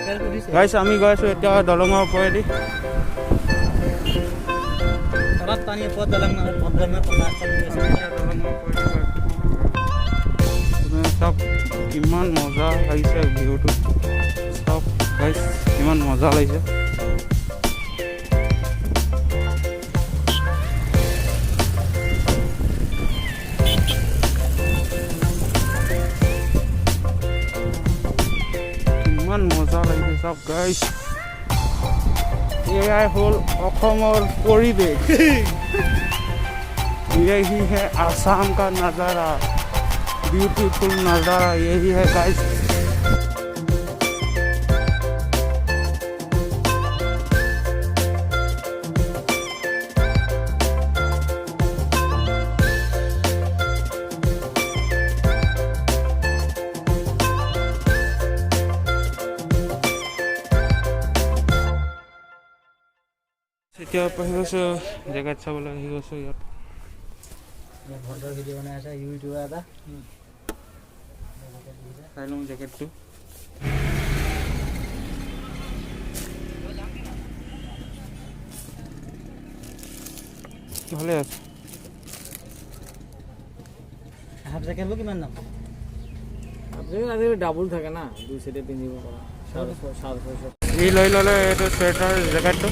গাইছ আমি গৈ আছোঁ এতিয়া দলঙৰ ওপৰেদি চব কিমান মজা লাগিছে ভিউটো চব গাইছ কিমান মজা লাগিছে কিমান মজা লাগিছে চব গাইছ এয়াই হ'ল অসমৰ পৰিৱেশ यही है आसाम का नज़ारा ब्यूटीफुल नज़ारा यही है गाइस এতিয়া আহি গৈছোঁ জেগাত চাবলৈ আহি গৈছোঁ ইয়াত ভণ্টৰ ভিডিঅ' বনাই আছে ইউটিউবাৰ এটা চাই লওঁ জেকেটটো ভালে আছে হাফ জেকেটবোৰ কিমান দাম হাফ জেকেট আজিকালি ডাবুল থাকে না দুই চাইডে পিন্ধিব পৰা 450 এই লৈ ল'লে এইটো চুৱেটাৰ জেকেটটো